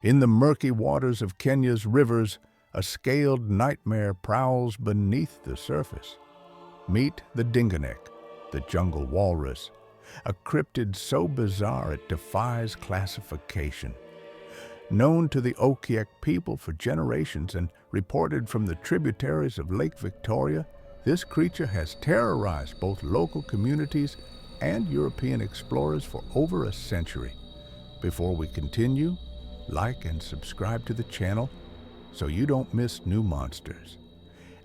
In the murky waters of Kenya's rivers, a scaled nightmare prowls beneath the surface. Meet the Dingonek, the jungle walrus, a cryptid so bizarre it defies classification. Known to the Okiek people for generations and reported from the tributaries of Lake Victoria, this creature has terrorized both local communities and European explorers for over a century. Before we continue, like and subscribe to the channel so you don't miss new monsters.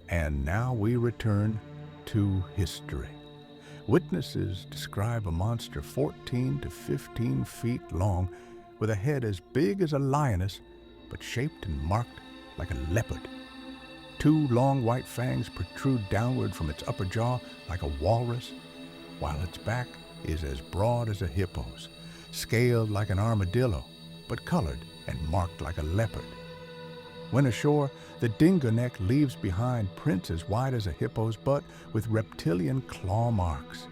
And now we return to history. Witnesses describe a monster 14 to 15 feet long with a head as big as a lioness but shaped and marked like a leopard. Two long white fangs protrude downward from its upper jaw like a walrus, while its back is as broad as a hippo's, scaled like an armadillo, but colored and marked like a leopard. When ashore, the Dingonek leaves behind prints as wide as a hippo's butt with reptilian claw marks.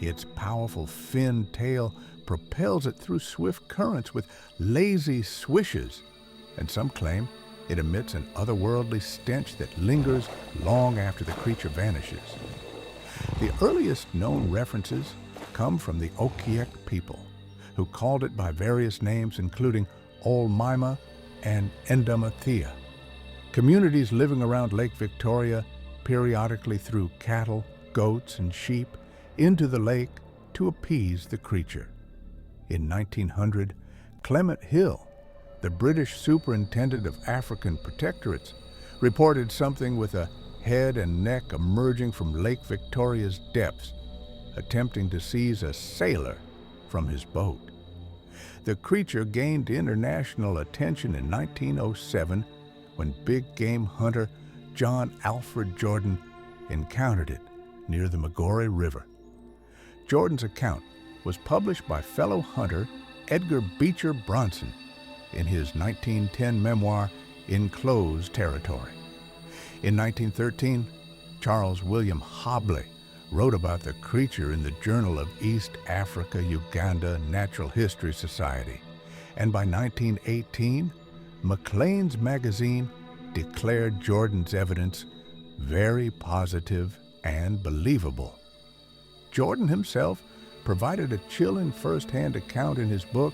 Its powerful fin tail propels it through swift currents with lazy swishes, and some claim it emits an otherworldly stench that lingers long after the creature vanishes. The earliest known references come from the Okiek people, who called it by various names including Olmima and Endomathea. Communities living around Lake Victoria periodically threw cattle, goats, and sheep into the lake to appease the creature. In 1900, Clement Hill, the British superintendent of African protectorates, reported something with a head and neck emerging from Lake Victoria's depths, attempting to seize a sailor from his boat. The creature gained international attention in 1907 when big game hunter John Alfred Jordan encountered it near the Magore River. Jordan's account was published by fellow hunter Edgar Beecher Bronson in his 1910 memoir, Enclosed Territory. In 1913, Charles William Hobley wrote about the creature in the Journal of East Africa Uganda Natural History Society, and by 1918, Maclean's magazine declared Jordan's evidence very positive and believable. Jordan himself provided a chilling first-hand account in his book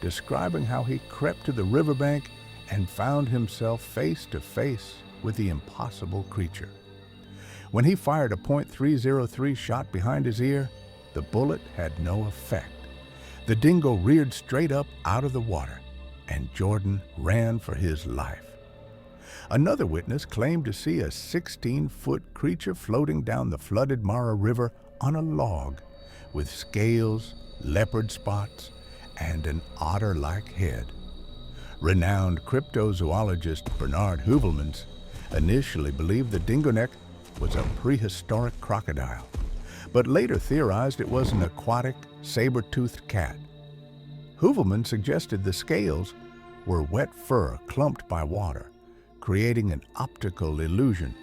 describing how he crept to the riverbank and found himself face to face with the impossible creature. When he fired a .303 shot behind his ear, the bullet had no effect. The dingo reared straight up out of the water, and Jordan ran for his life. Another witness claimed to see a 16-foot creature floating down the flooded Mara River on a log, with scales, leopard spots, and an otter-like head. Renowned cryptozoologist Bernard Heuvelmans initially believed the Dingonek was a prehistoric crocodile, but later theorized it was an aquatic, saber-toothed cat. Heuvelman suggested the scales were wet fur clumped by water, creating an optical illusion.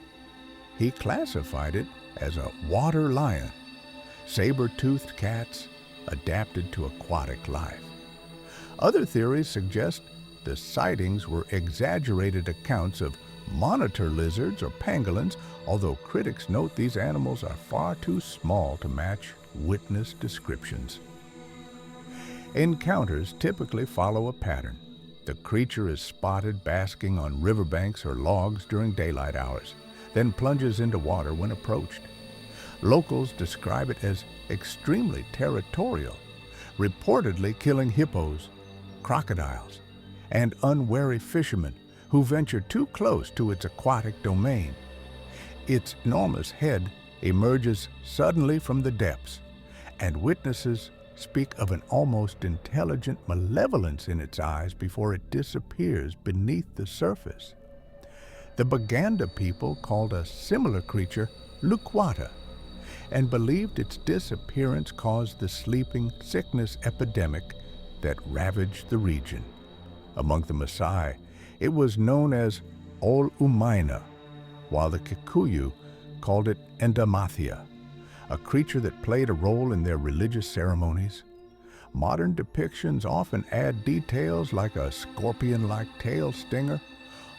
He classified it as a water lion, saber-toothed cats adapted to aquatic life. Other theories suggest the sightings were exaggerated accounts of monitor lizards or pangolins, although critics note these animals are far too small to match witness descriptions. Encounters typically follow a pattern. The creature is spotted basking on riverbanks or logs during daylight hours, then plunges into water when approached. Locals describe it as extremely territorial, reportedly killing hippos, crocodiles, and unwary fishermen who venture too close to its aquatic domain. Its enormous head emerges suddenly from the depths, and witnesses speak of an almost intelligent malevolence in its eyes before it disappears beneath the surface. The Baganda people called a similar creature Lukwata, and believed its disappearance caused the sleeping sickness epidemic that ravaged the region. Among the Maasai, it was known as Ol Umaina, while the Kikuyu called it Endomathea, a creature that played a role in their religious ceremonies. Modern depictions often add details like a scorpion-like tail stinger,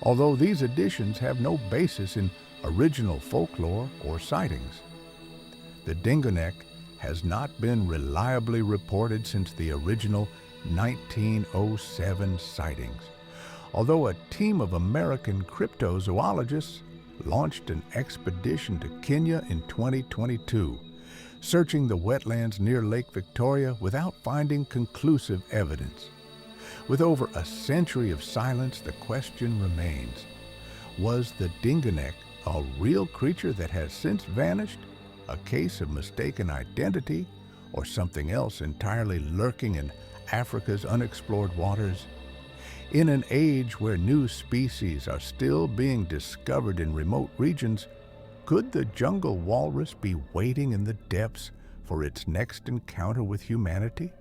although these additions have no basis in original folklore or sightings. The Dingonek has not been reliably reported since the original 1907 sightings, although a team of American cryptozoologists launched an expedition to Kenya in 2022, searching the wetlands near Lake Victoria without finding conclusive evidence. With over a century of silence, the question remains: was the Dingonek a real creature that has since vanished, a case of mistaken identity, or something else entirely lurking in Africa's unexplored waters? In an age where new species are still being discovered in remote regions, could the jungle walrus be waiting in the depths for its next encounter with humanity?